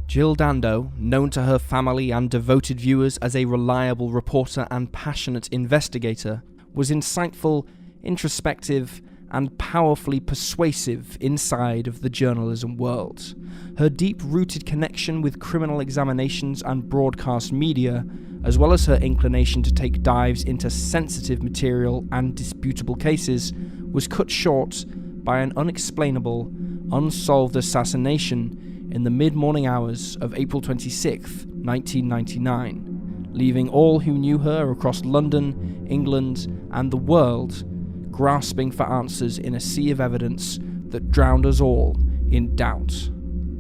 Jill Dando, known to her family and devoted viewers as a reliable reporter and passionate investigator, was insightful, introspective, and powerfully persuasive inside of the journalism world. Her deep-rooted connection with criminal examinations and broadcast media, as well as her inclination to take dives into sensitive material and disputable cases, was cut short by an unexplainable, unsolved assassination in the mid-morning hours of April 26, 1999, leaving all who knew her across London, England, and the world grasping for answers in a sea of evidence that drowned us all in doubt.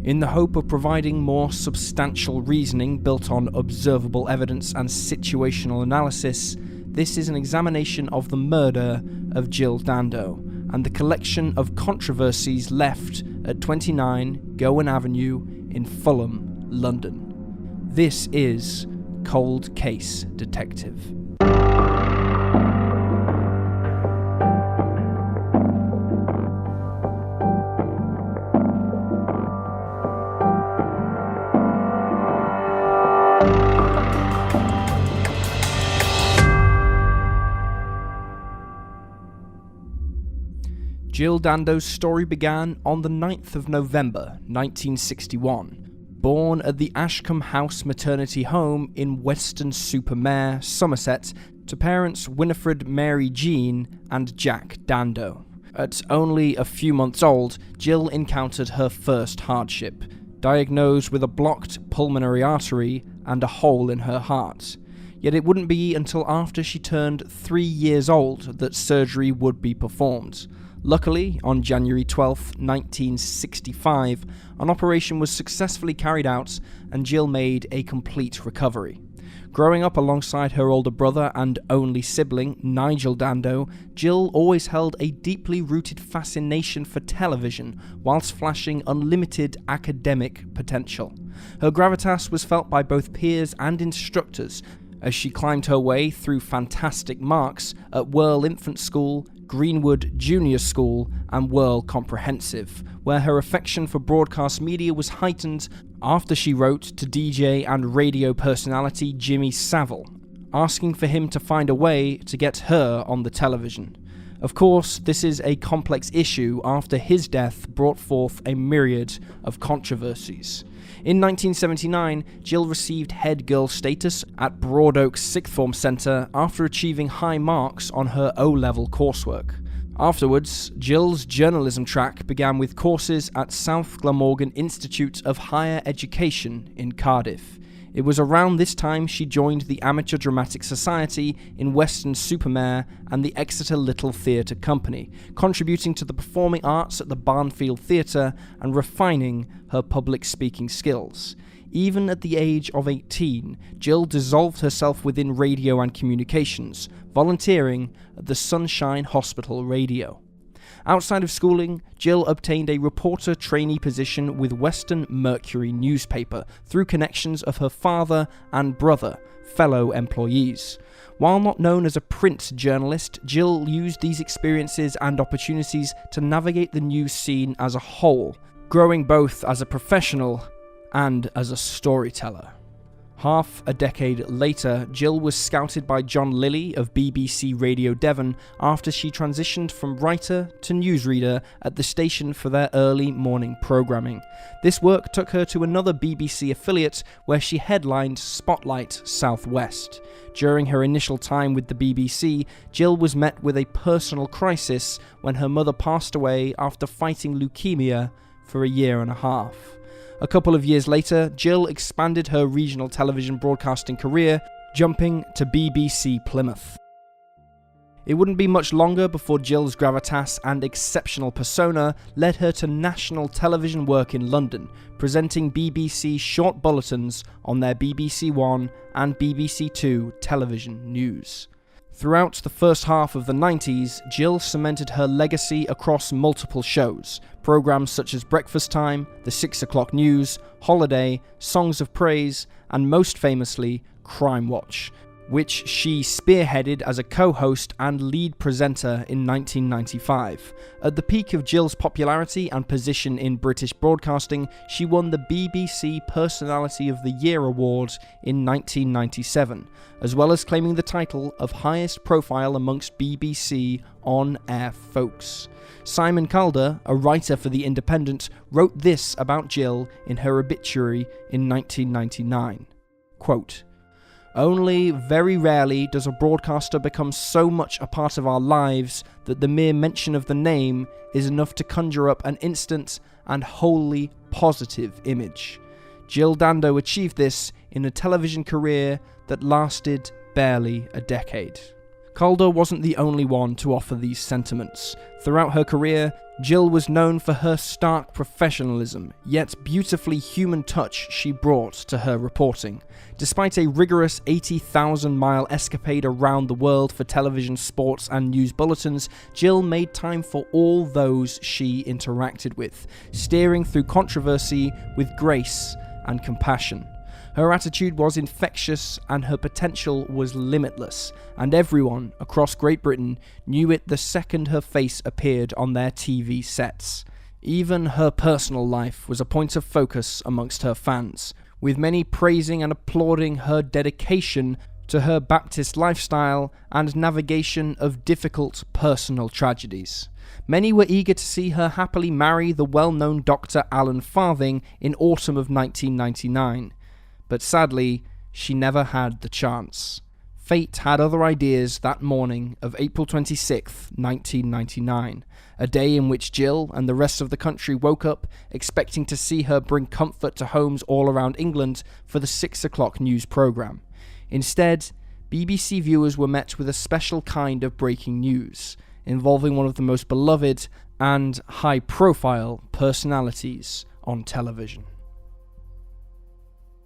In the hope of providing more substantial reasoning built on observable evidence and situational analysis, this is an examination of the murder of Jill Dando and the collection of controversies left at 29 Gowan Avenue in Fulham, London. This is Cold Case Detective. Jill Dando's story began on the 9th of November 1961. Born at the Ashcombe House maternity home in Weston-super-Mare, Somerset, to parents Winifred Mary Jean and Jack Dando. At only a few months old, Jill encountered her first hardship, diagnosed with a blocked pulmonary artery and a hole in her heart. Yet it wouldn't be until after she turned 3 years old that surgery would be performed. Luckily, on January 12, 1965, an operation was successfully carried out and Jill made a complete recovery. Growing up alongside her older brother and only sibling, Nigel Dando, Jill always held a deeply rooted fascination for television whilst flashing unlimited academic potential. Her gravitas was felt by both peers and instructors as she climbed her way through fantastic marks at Whirl Infant School, Greenwood Junior School, and Whirl Comprehensive, where her affection for broadcast media was heightened after she wrote to DJ and radio personality Jimmy Savile, asking for him to find a way to get her on the television. Of course, this is a complex issue after his death brought forth a myriad of controversies. In 1979, Jill received head girl status at Broadoaks Sixth Form Centre after achieving high marks on her O-level coursework. Afterwards, Jill's journalism track began with courses at South Glamorgan Institute of Higher Education in Cardiff. It was around this time she joined the Amateur Dramatic Society in Weston-super-Mare and the Exeter Little Theatre Company, contributing to the performing arts at the Barnfield Theatre and refining her public speaking skills. Even at the age of 18, Jill dissolved herself within radio and communications, volunteering at the Sunshine Hospital Radio. Outside of schooling, Jill obtained a reporter trainee position with Western Mercury newspaper through connections of her father and brother, fellow employees. While not known as a print journalist, Jill used these experiences and opportunities to navigate the news scene as a whole, growing both as a professional and as a storyteller. Half a decade later, Jill was scouted by John Lilly of BBC Radio Devon after she transitioned from writer to newsreader at the station for their early morning programming. This work took her to another BBC affiliate where she headlined Spotlight Southwest. During her initial time with the BBC, Jill was met with a personal crisis when her mother passed away after fighting leukemia for a year and a half. A couple of years later, Jill expanded her regional television broadcasting career, jumping to BBC Plymouth. It wouldn't be much longer before Jill's gravitas and exceptional persona led her to national television work in London, presenting BBC short bulletins on their BBC One and BBC Two television news. Throughout the first half of the 90s, Jill cemented her legacy across multiple shows, programs such as Breakfast Time, The 6 O'Clock News, Holiday, Songs of Praise, and most famously, Crime Watch, which she spearheaded as a co-host and lead presenter in 1995. At the peak of Jill's popularity and position in British broadcasting, she won the BBC Personality of the Year award in 1997, as well as claiming the title of highest profile amongst BBC on-air folks. Simon Calder, a writer for The Independent, wrote this about Jill in her obituary in 1999. Quote, "Only very rarely does a broadcaster become so much a part of our lives that the mere mention of the name is enough to conjure up an instant and wholly positive image. Jill Dando achieved this in a television career that lasted barely a decade." Calder wasn't the only one to offer these sentiments. Throughout her career, Jill was known for her stark professionalism, yet beautifully human touch she brought to her reporting. Despite a rigorous 80,000-mile escapade around the world for television, sports, and news bulletins, Jill made time for all those she interacted with, steering through controversy with grace and compassion. Her attitude was infectious and her potential was limitless, and everyone across Great Britain knew it the second her face appeared on their TV sets. Even her personal life was a point of focus amongst her fans, with many praising and applauding her dedication to her Baptist lifestyle and navigation of difficult personal tragedies. Many were eager to see her happily marry the well-known Dr. Alan Farthing in autumn of 1999. But sadly, she never had the chance. Fate had other ideas that morning of April 26, 1999, a day in which Jill and the rest of the country woke up expecting to see her bring comfort to homes all around England for the 6 o'clock news programme. Instead, BBC viewers were met with a special kind of breaking news, involving one of the most beloved and high-profile personalities on television.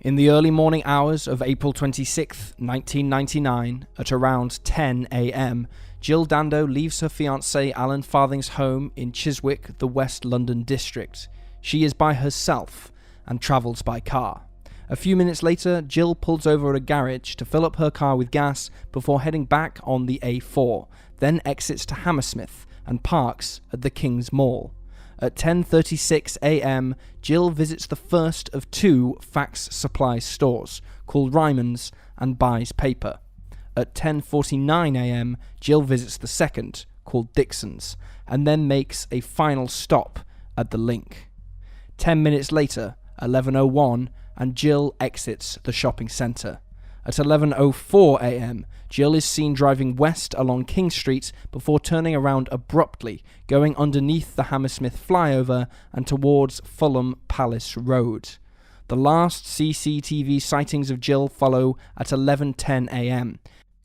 In the early morning hours of April 26, 1999, at around 10 a.m, Jill Dando leaves her fiancé Alan Farthing's home in Chiswick, the West London district. She is by herself and travels by car. A few minutes later, Jill pulls over at a garage to fill up her car with gas before heading back on the A4, then exits to Hammersmith and parks at the King's Mall. At 10:36 a.m, Jill visits the first of two fax supply stores, called Ryman's, and buys paper. At 10:49 a.m, Jill visits the second, called Dixon's, and then makes a final stop at the Link. 10 minutes later, 11:01, and Jill exits the shopping centre. At 11:04 a.m, Jill is seen driving west along King Street before turning around abruptly, going underneath the Hammersmith flyover and towards Fulham Palace Road. The last CCTV sightings of Jill follow at 11:10 a.m,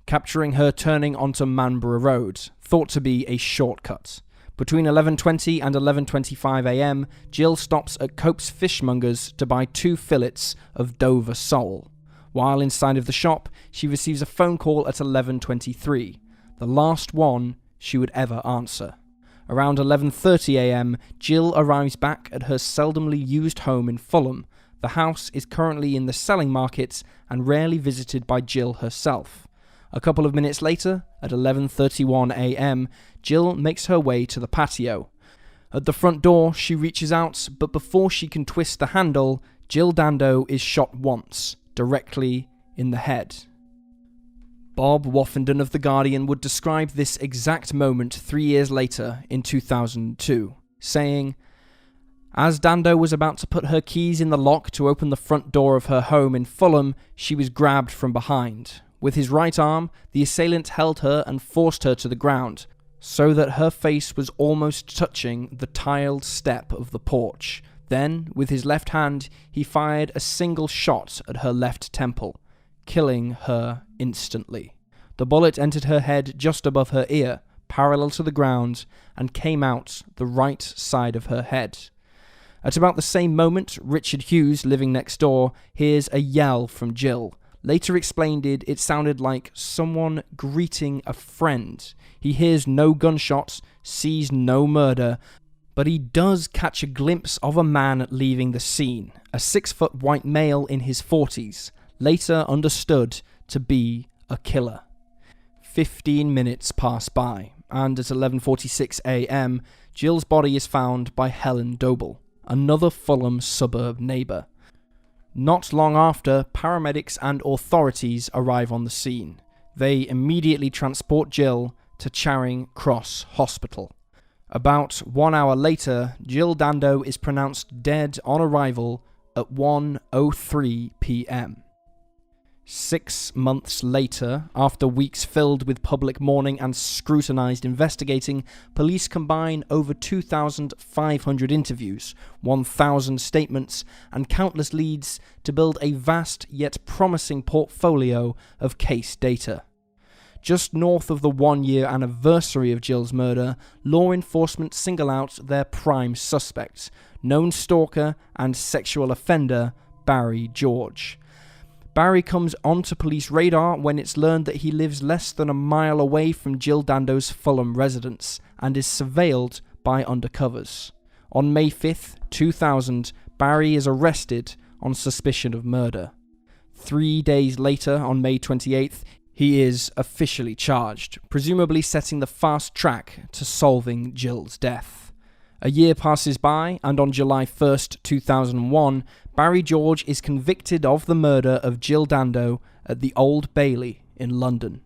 capturing her turning onto Manborough Road, thought to be a shortcut. Between 11:20 and 11:25 a.m, Jill stops at Cope's Fishmongers to buy 2 fillets of Dover sole. While inside of the shop, she receives a phone call at 11:23, the last one she would ever answer. Around 11:30 a.m, Jill arrives back at her seldomly used home in Fulham. The house is currently in the selling market and rarely visited by Jill herself. A couple of minutes later, at 11:31 a.m, Jill makes her way to the patio. At the front door, she reaches out, but before she can twist the handle, Jill Dando is shot once, directly in the head. Bob Woffenden of The Guardian would describe this exact moment 3 years later in 2002, saying, "As Dando was about to put her keys in the lock to open the front door of her home in Fulham, she was grabbed from behind. With his right arm, the assailant held her and forced her to the ground, so that her face was almost touching the tiled step of the porch. Then, with his left hand, he fired a single shot at her left temple, killing her instantly. The bullet entered her head just above her ear, parallel to the ground, and came out the right side of her head. At about the same moment, Richard Hughes, living next door, hears a yell from Jill. Later explained it sounded like someone greeting a friend. He hears no gunshots, sees no murder, but he does catch a glimpse of a man leaving the scene, a 6-foot white male in his 40s, later understood to be a killer. 15 minutes pass by, and at 11:46 a.m, Jill's body is found by Helen Doble, another Fulham suburb neighbour. Not long after, paramedics and authorities arrive on the scene. They immediately transport Jill to Charing Cross Hospital. About 1 hour later, Jill Dando is pronounced dead on arrival at 1:03 p.m. 6 months later, after weeks filled with public mourning and scrutinised investigating, police combine over 2,500 interviews, 1,000 statements, and countless leads to build a vast yet promising portfolio of case data. Just north of the 1-year anniversary of Jill's murder, law enforcement single out their prime suspect, known stalker and sexual offender Barry George. Barry comes onto police radar when it's learned that he lives less than a mile away from Jill Dando's Fulham residence and is surveilled by undercovers. On May 5th, 2000, Barry is arrested on suspicion of murder. 3 days later, on May 28th, he is officially charged, presumably setting the fast track to solving Jill's death. A year passes by, and on July 1st, 2001, Barry George is convicted of the murder of Jill Dando at the Old Bailey in London.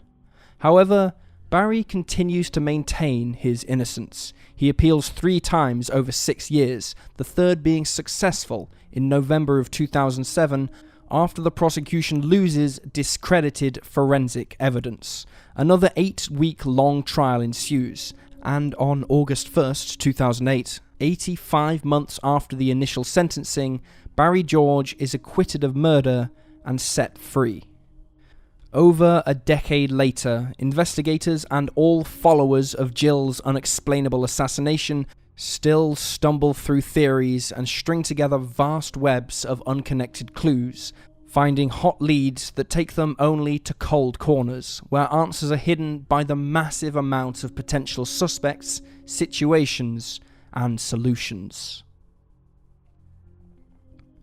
However, Barry continues to maintain his innocence. He appeals 3 times over 6 years, the third being successful in November of 2007 after the prosecution loses discredited forensic evidence. Another 8-week-long trial ensues, and on August 1st, 2008, 85 months after the initial sentencing, Barry George is acquitted of murder and set free. Over a decade later, investigators and all followers of Jill's unexplainable assassination still stumble through theories and string together vast webs of unconnected clues, finding hot leads that take them only to cold corners, where answers are hidden by the massive amount of potential suspects, situations, and solutions.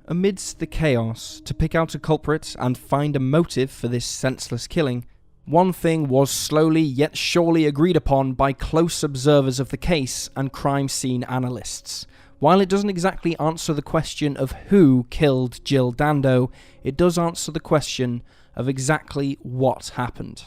Amidst the chaos, to pick out a culprit and find a motive for this senseless killing, one thing was slowly yet surely agreed upon by close observers of the case and crime scene analysts. While it doesn't exactly answer the question of who killed Jill Dando, it does answer the question of exactly what happened.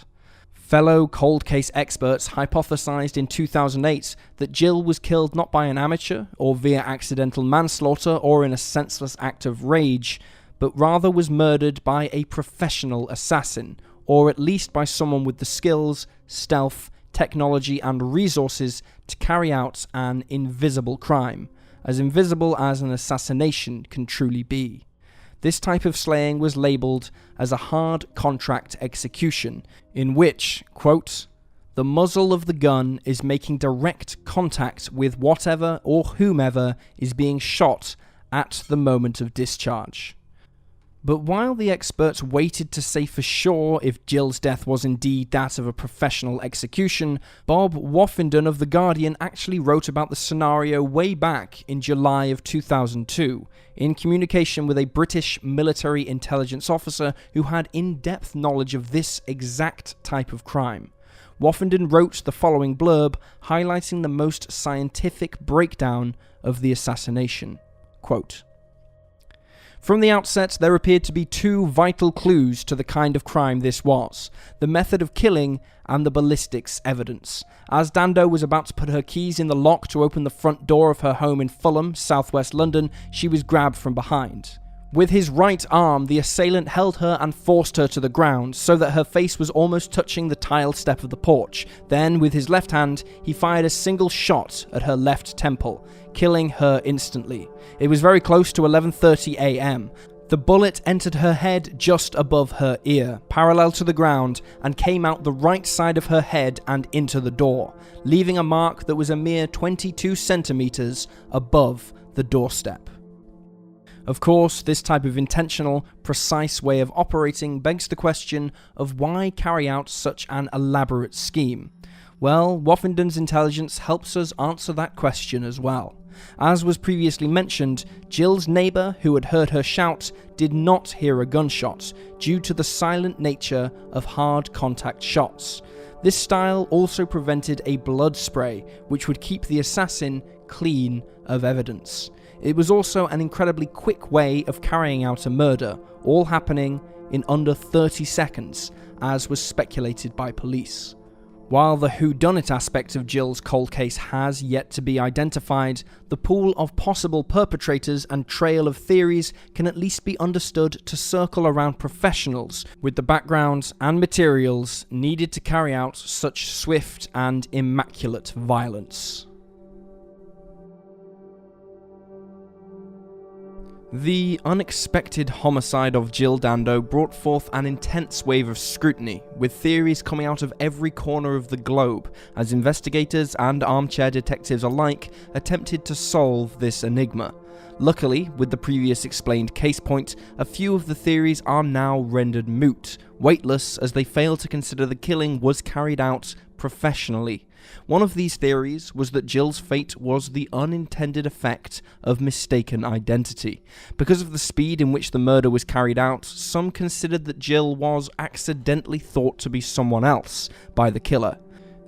Fellow cold case experts hypothesized in 2008 that Jill was killed not by an amateur or via accidental manslaughter or in a senseless act of rage, but rather was murdered by a professional assassin, or at least by someone with the skills, stealth, technology, and resources to carry out an invisible crime, as invisible as an assassination can truly be. This type of slaying was labelled as a hard contract execution, in which, quote, the muzzle of the gun is making direct contact with whatever or whomever is being shot at the moment of discharge. But while the experts waited to say for sure if Jill's death was indeed that of a professional execution, Bob Woffenden of The Guardian actually wrote about the scenario way back in July of 2002, in communication with a British military intelligence officer who had in-depth knowledge of this exact type of crime. Woffenden wrote the following blurb, highlighting the most scientific breakdown of the assassination. Quote, from the outset, there appeared to be 2 vital clues to the kind of crime this was: the method of killing and the ballistics evidence. As Dando was about to put her keys in the lock to open the front door of her home in Fulham, southwest London, she was grabbed from behind. With his right arm, the assailant held her and forced her to the ground so that her face was almost touching the tiled step of the porch. Then, with his left hand, he fired a single shot at her left temple, killing her instantly. It was very close to 11:30 a.m. The bullet entered her head just above her ear, parallel to the ground, and came out the right side of her head and into the door, leaving a mark that was a mere 22 centimeters above the doorstep. Of course, this type of intentional, precise way of operating begs the question of why carry out such an elaborate scheme. Well, Woffenden's intelligence helps us answer that question as well. As was previously mentioned, Jill's neighbour, who had heard her shout, did not hear a gunshot due to the silent nature of hard contact shots. This style also prevented a blood spray, which would keep the assassin clean of evidence. It was also an incredibly quick way of carrying out a murder, all happening in under 30 seconds, as was speculated by police. While the whodunit aspect of Jill's cold case has yet to be identified, the pool of possible perpetrators and trail of theories can at least be understood to circle around professionals with the backgrounds and materials needed to carry out such swift and immaculate violence. The unexpected homicide of Jill Dando brought forth an intense wave of scrutiny, with theories coming out of every corner of the globe as investigators and armchair detectives alike attempted to solve this enigma. Luckily, with the previous explained case point, a few of the theories are now rendered moot, weightless as they fail to consider the killing was carried out professionally. One of these theories was that Jill's fate was the unintended effect of mistaken identity. Because of the speed in which the murder was carried out, some considered that Jill was accidentally thought to be someone else by the killer.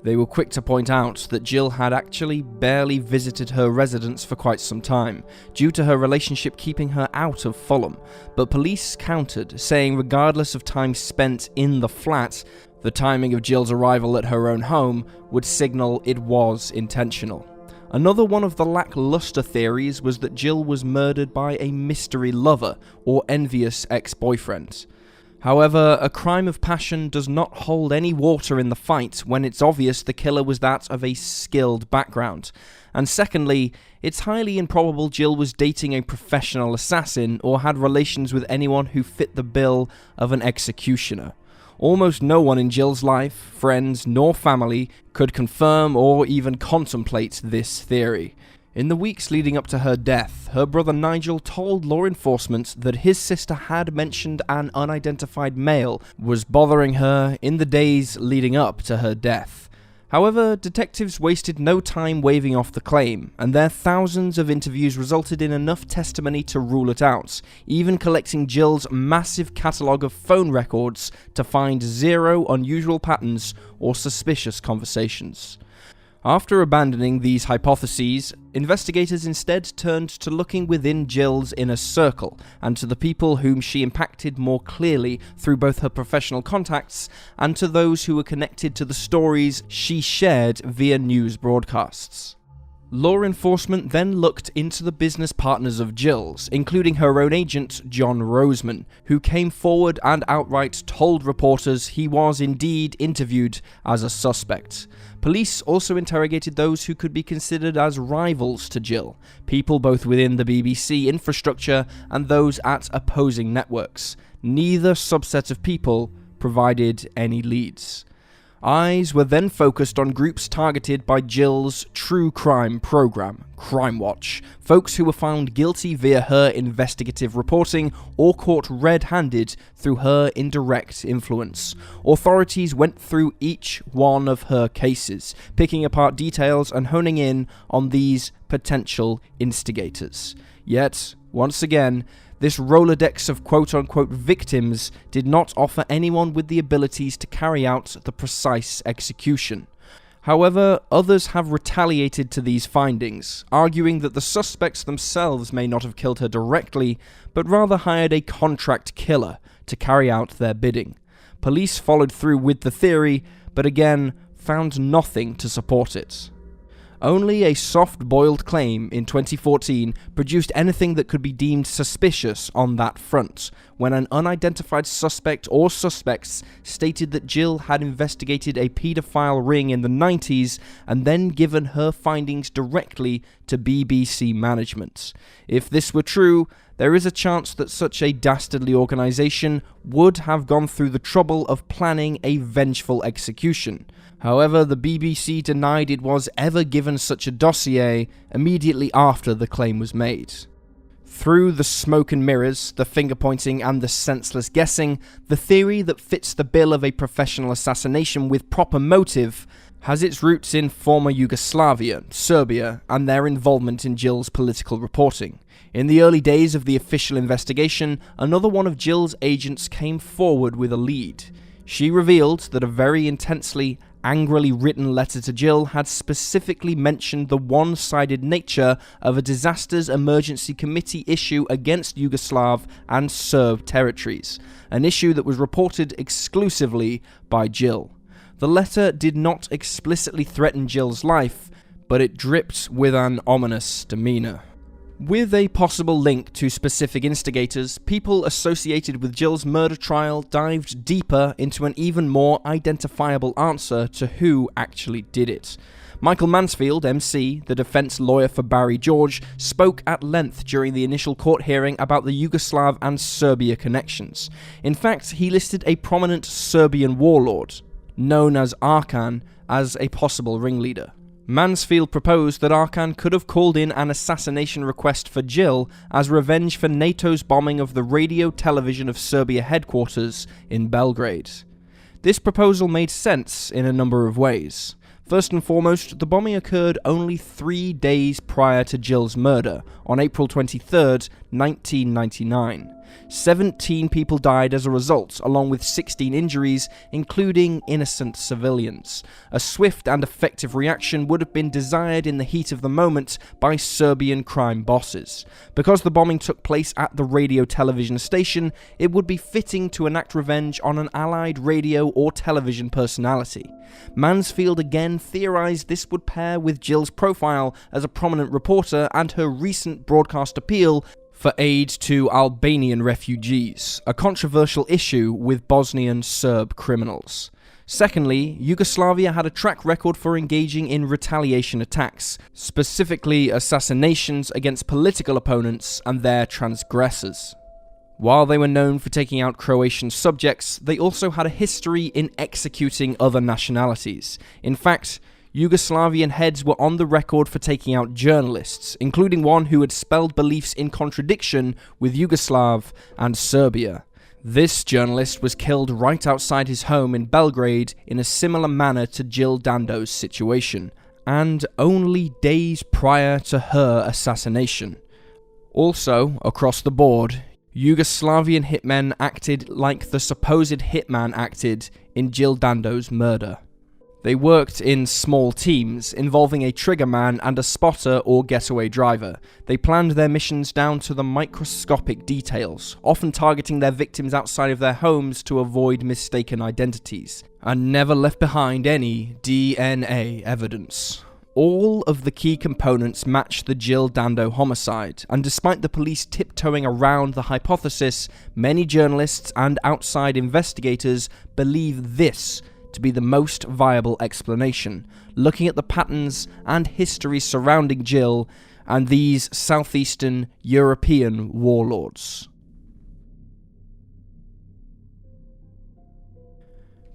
They were quick to point out that Jill had actually barely visited her residence for quite some time, due to her relationship keeping her out of Fulham, but police countered, saying regardless of time spent in the flat, the timing of Jill's arrival at her own home would signal it was intentional. Another one of the lackluster theories was that Jill was murdered by a mystery lover or envious ex-boyfriend. However, a crime of passion does not hold any water in the fight when it's obvious the killer was that of a skilled background. And secondly, it's highly improbable Jill was dating a professional assassin or had relations with anyone who fit the bill of an executioner. Almost no one in Jill's life, friends, nor family could confirm or even contemplate this theory. In the weeks leading up to her death, her brother Nigel told law enforcement that his sister had mentioned an unidentified male was bothering her in the days leading up to her death. However, detectives wasted no time waving off the claim, and their thousands of interviews resulted in enough testimony to rule it out, even collecting Jill's massive catalogue of phone records to find zero unusual patterns or suspicious conversations. After abandoning these hypotheses, investigators instead turned to looking within Jill's inner circle and to the people whom she impacted more clearly through both her professional contacts and to those who were connected to the stories she shared via news broadcasts. Law enforcement then looked into the business partners of Jill's, including her own agent, John Roseman, who came forward and outright told reporters he was indeed interviewed as a suspect. Police also interrogated those who could be considered as rivals to Jill, people both within the BBC infrastructure and those at opposing networks. Neither subset of people provided any leads. Eyes were then focused on groups targeted by Jill's true crime program, Crime Watch, folks who were found guilty via her investigative reporting or caught red-handed through her indirect influence. Authorities went through each one of her cases, picking apart details and honing in on these potential instigators. Yet, once again, this Rolodex of quote-unquote victims did not offer anyone with the abilities to carry out the precise execution. However, others have retaliated to these findings, arguing that the suspects themselves may not have killed her directly, but rather hired a contract killer to carry out their bidding. Police followed through with the theory, but again, found nothing to support it. Only a soft-boiled claim in 2014 produced anything that could be deemed suspicious on that front, when an unidentified suspect or suspects stated that Jill had investigated a paedophile ring in the 90s and then given her findings directly to BBC management. If this were true, there is a chance that such a dastardly organisation would have gone through the trouble of planning a vengeful execution. However, the BBC denied it was ever given such a dossier immediately after the claim was made. Through the smoke and mirrors, the finger-pointing and the senseless guessing, the theory that fits the bill of a professional assassination with proper motive has its roots in former Yugoslavia, Serbia, and their involvement in Jill's political reporting. In the early days of the official investigation, another one of Jill's agents came forward with a lead. She revealed that a very intensely, angrily written letter to Jill had specifically mentioned the one-sided nature of a Disasters Emergency Committee issue against Yugoslav and Serb territories, an issue that was reported exclusively by Jill. The letter did not explicitly threaten Jill's life, but it dripped with an ominous demeanor. With a possible link to specific instigators, people associated with Jill's murder trial dived deeper into an even more identifiable answer to who actually did it. Michael Mansfield, MC, the defense lawyer for Barry George, spoke at length during the initial court hearing about the Yugoslav and Serbia connections. In fact, he listed a prominent Serbian warlord, known as Arkan, as a possible ringleader. Mansfield proposed that Arkan could have called in an assassination request for Jill as revenge for NATO's bombing of the Radio Television of Serbia headquarters in Belgrade. This proposal made sense in a number of ways. First and foremost, the bombing occurred only 3 days prior to Jill's murder, on April 23, 1999. 17 people died as a result, along with 16 injuries, including innocent civilians. A swift and effective reaction would have been desired in the heat of the moment by Serbian crime bosses. Because the bombing took place at the radio television station, it would be fitting to enact revenge on an allied radio or television personality. Mansfield again theorized this would pair with Jill's profile as a prominent reporter and her recent broadcast appeal for aid to Albanian refugees, a controversial issue with Bosnian Serb criminals. Secondly, Yugoslavia had a track record for engaging in retaliation attacks, specifically assassinations against political opponents and their transgressors. While they were known for taking out Croatian subjects, they also had a history in executing other nationalities. In fact, Yugoslavian heads were on the record for taking out journalists, including one who had spelled beliefs in contradiction with Yugoslav and Serbia. This journalist was killed right outside his home in Belgrade in a similar manner to Jill Dando's situation, and only days prior to her assassination. Also, across the board, Yugoslavian hitmen acted like the supposed hitman acted in Jill Dando's murder. They worked in small teams, involving a triggerman and a spotter or getaway driver. They planned their missions down to the microscopic details, often targeting their victims outside of their homes to avoid mistaken identities, and never left behind any DNA evidence. All of the key components match the Jill Dando homicide, and despite the police tiptoeing around the hypothesis, many journalists and outside investigators believe this to be the most viable explanation, looking at the patterns and history surrounding Jill and these southeastern European warlords.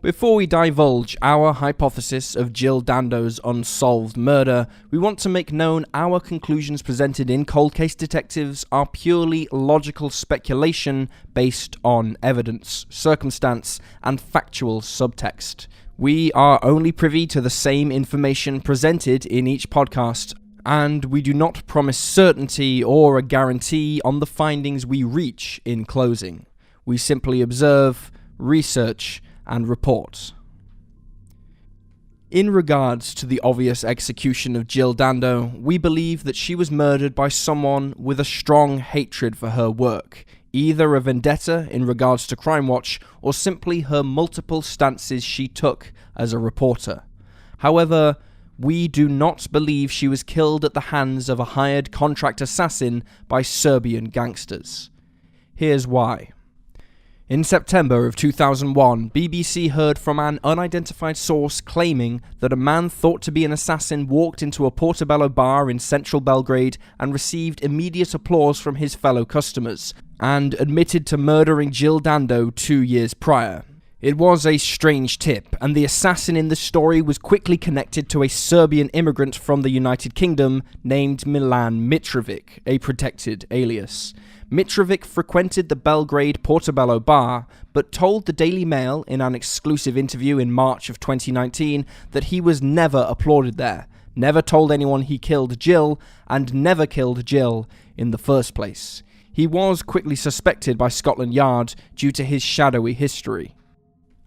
Before we divulge our hypothesis of Jill Dando's unsolved murder, we want to make known our conclusions presented in Cold Case Detectives are purely logical speculation based on evidence, circumstance, and factual subtext. We are only privy to the same information presented in each podcast, and we do not promise certainty or a guarantee on the findings we reach in closing. We simply observe, research, and report. In regards to the obvious execution of Jill Dando, we believe that she was murdered by someone with a strong hatred for her work, either a vendetta in regards to Crime Watch or simply her multiple stances she took as a reporter. However, we do not believe she was killed at the hands of a hired contract assassin by Serbian gangsters. Here's why. In September of 2001, BBC heard from an unidentified source claiming that a man thought to be an assassin walked into a Portobello bar in central Belgrade and received immediate applause from his fellow customers, and admitted to murdering Jill Dando 2 years prior. It was a strange tip, and the assassin in the story was quickly connected to a Serbian immigrant from the United Kingdom named Milan Mitrovic, a protected alias. Mitrovic frequented the Belgrade Portobello bar, but told the Daily Mail in an exclusive interview in March of 2019 that he was never applauded there, never told anyone he killed Jill, and never killed Jill in the first place. He was quickly suspected by Scotland Yard due to his shadowy history.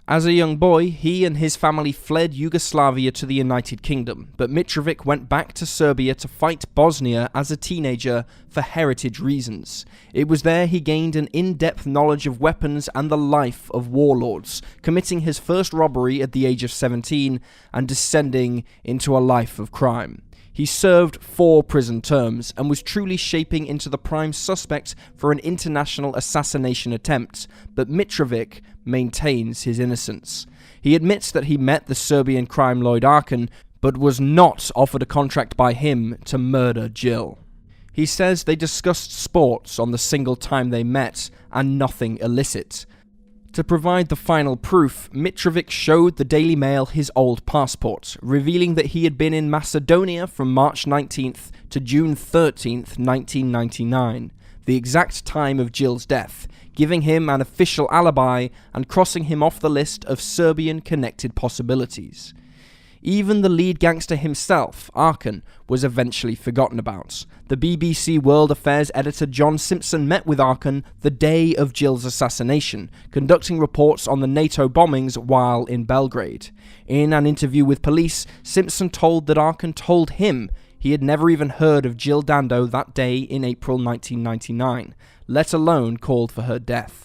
As a young boy, he and his family fled Yugoslavia to the United Kingdom, but Mitrovic went back to Serbia to fight Bosnia as a teenager for heritage reasons. It was there he gained an in-depth knowledge of weapons and the life of warlords, committing his first robbery at the age of 17 and descending into a life of crime. He served 4 prison terms and was truly shaping into the prime suspect for an international assassination attempt, but Mitrovic maintains his innocence. He admits that he met the Serbian crime lord Arkan, but was not offered a contract by him to murder Jill. He says they discussed sports on the single time they met, and nothing illicit. To provide the final proof, Mitrovic showed the Daily Mail his old passport, revealing that he had been in Macedonia from March 19th to June 13th, 1999, the exact time of Jill's death, giving him an official alibi and crossing him off the list of Serbian-connected possibilities. Even the lead gangster himself, Arkan, was eventually forgotten about. The BBC World Affairs editor John Simpson met with Arkan the day of Jill's assassination, conducting reports on the NATO bombings while in Belgrade. In an interview with police, Simpson told that Arkan told him he had never even heard of Jill Dando that day in April 1999, let alone called for her death.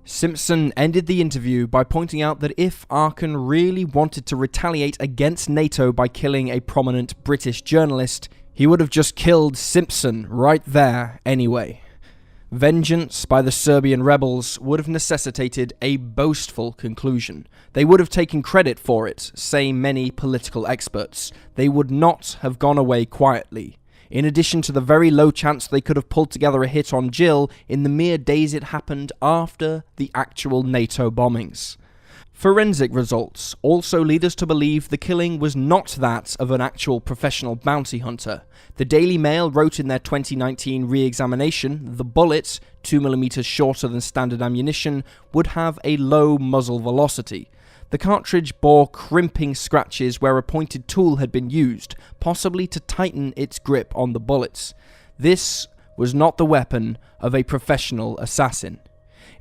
Simpson ended the interview by pointing out that if Arkan really wanted to retaliate against NATO by killing a prominent British journalist, he would have just killed Simpson right there anyway. Vengeance by the Serbian rebels would have necessitated a boastful conclusion. They would have taken credit for it, say many political experts. They would not have gone away quietly. In addition to the very low chance they could have pulled together a hit on Jill in the mere days it happened after the actual NATO bombings. Forensic results also lead us to believe the killing was not that of an actual professional bounty hunter. The Daily Mail wrote in their 2019 re-examination, the bullet, 2mm shorter than standard ammunition, would have a low muzzle velocity. The cartridge bore crimping scratches where a pointed tool had been used, possibly to tighten its grip on the bullets. This was not the weapon of a professional assassin.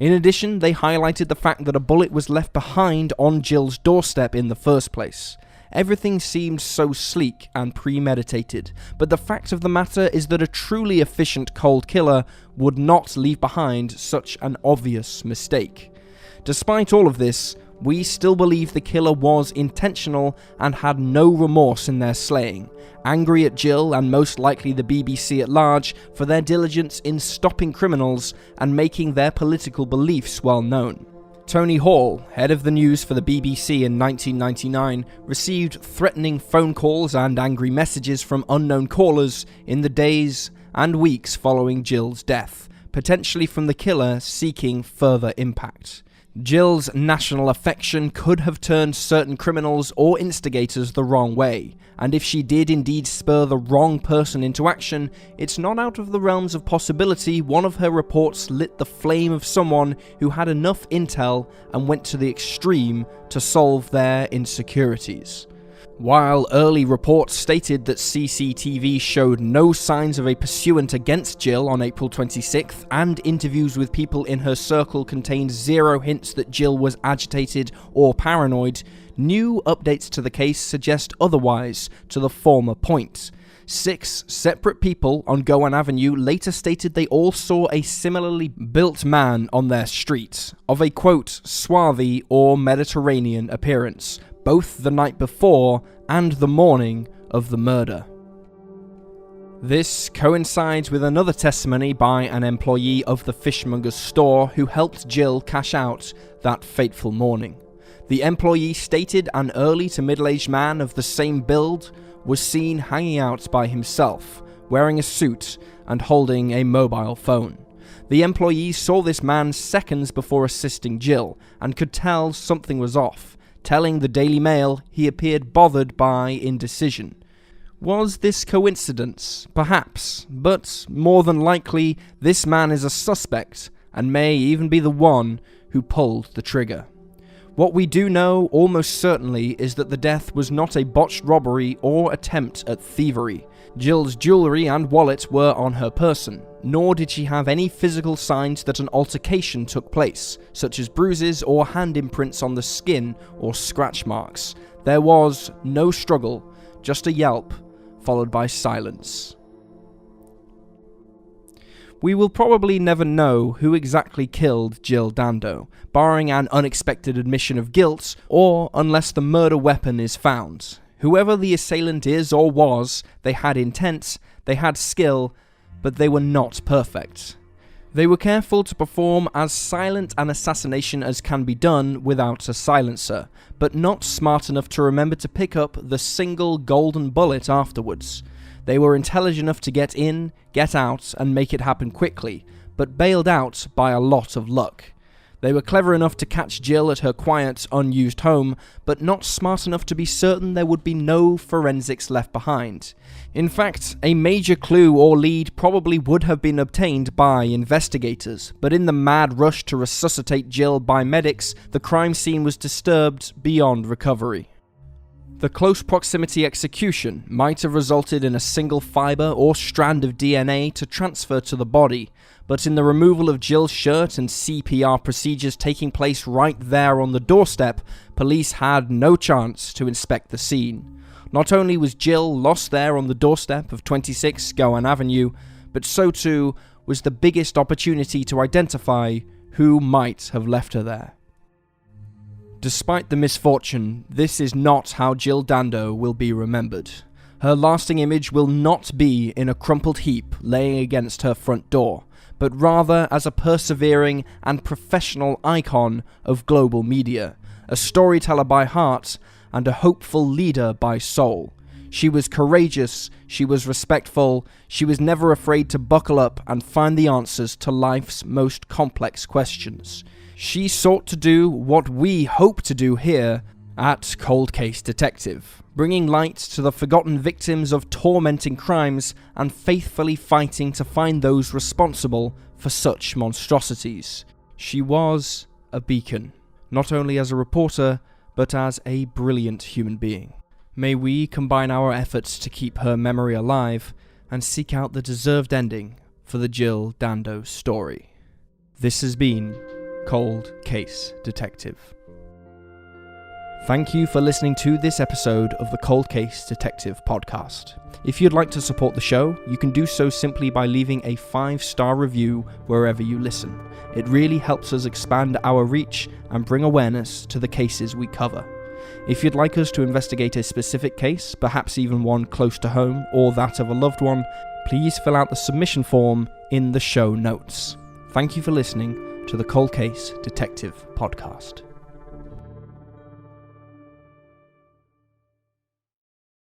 In addition, they highlighted the fact that a bullet was left behind on Jill's doorstep in the first place. Everything seemed so sleek and premeditated, but the fact of the matter is that a truly efficient cold killer would not leave behind such an obvious mistake. Despite all of this, we still believe the killer was intentional and had no remorse in their slaying, angry at Jill and most likely the BBC at large for their diligence in stopping criminals and making their political beliefs well known. Tony Hall, head of the news for the BBC in 1999, received threatening phone calls and angry messages from unknown callers in the days and weeks following Jill's death, potentially from the killer seeking further impact. Jill's national affection could have turned certain criminals or instigators the wrong way, and if she did indeed spur the wrong person into action, it's not out of the realms of possibility one of her reports lit the flame of someone who had enough intel and went to the extreme to solve their insecurities. While early reports stated that CCTV showed no signs of a pursuant against Jill on April 26th, and interviews with people in her circle contained zero hints that Jill was agitated or paranoid, new updates to the case suggest otherwise to the former point. 6 separate people on Gowan Avenue later stated they all saw a similarly built man on their street, of a quote, swarthy or Mediterranean appearance, both the night before and the morning of the murder. This coincides with another testimony by an employee of the fishmonger's store who helped Jill cash out that fateful morning. The employee stated an early to middle-aged man of the same build was seen hanging out by himself, wearing a suit and holding a mobile phone. The employees saw this man seconds before assisting Jill and could tell something was off, telling the Daily Mail he appeared bothered by indecision. Was this coincidence? Perhaps, but more than likely, this man is a suspect and may even be the one who pulled the trigger. What we do know almost certainly is that the death was not a botched robbery or attempt at thievery. Jill's jewellery and wallet were on her person, nor did she have any physical signs that an altercation took place, such as bruises or hand imprints on the skin or scratch marks. There was no struggle, just a yelp, followed by silence. We will probably never know who exactly killed Jill Dando, barring an unexpected admission of guilt, or unless the murder weapon is found. Whoever the assailant is or was, they had intent, they had skill, but they were not perfect. They were careful to perform as silent an assassination as can be done without a silencer, but not smart enough to remember to pick up the single golden bullet afterwards. They were intelligent enough to get in, get out, and make it happen quickly, but bailed out by a lot of luck. They were clever enough to catch Jill at her quiet, unused home, but not smart enough to be certain there would be no forensics left behind. In fact, a major clue or lead probably would have been obtained by investigators, but in the mad rush to resuscitate Jill by medics, the crime scene was disturbed beyond recovery. The close proximity execution might have resulted in a single fibre or strand of DNA to transfer to the body, but in the removal of Jill's shirt and CPR procedures taking place right there on the doorstep, police had no chance to inspect the scene. Not only was Jill lost there on the doorstep of 26 Gowan Avenue, but so too was the biggest opportunity to identify who might have left her there. Despite the misfortune, this is not how Jill Dando will be remembered. Her lasting image will not be in a crumpled heap laying against her front door, but rather as a persevering and professional icon of global media, a storyteller by heart, and a hopeful leader by soul. She was courageous, she was respectful, she was never afraid to buckle up and find the answers to life's most complex questions. She sought to do what we hope to do here at Cold Case Detective, bringing light to the forgotten victims of tormenting crimes and faithfully fighting to find those responsible for such monstrosities. She was a beacon, not only as a reporter, but as a brilliant human being. May we combine our efforts to keep her memory alive and seek out the deserved ending for the Jill Dando story. This has been Cold Case Detective. Thank you for listening to this episode of the Cold Case Detective podcast. If you'd like to support the show, you can do so simply by leaving a 5-star review wherever you listen. It really helps us expand our reach and bring awareness to the cases we cover. If you'd like us to investigate a specific case, perhaps even one close to home or that of a loved one, please fill out the submission form in the show notes. Thank you for listening to the Cold Case Detective podcast.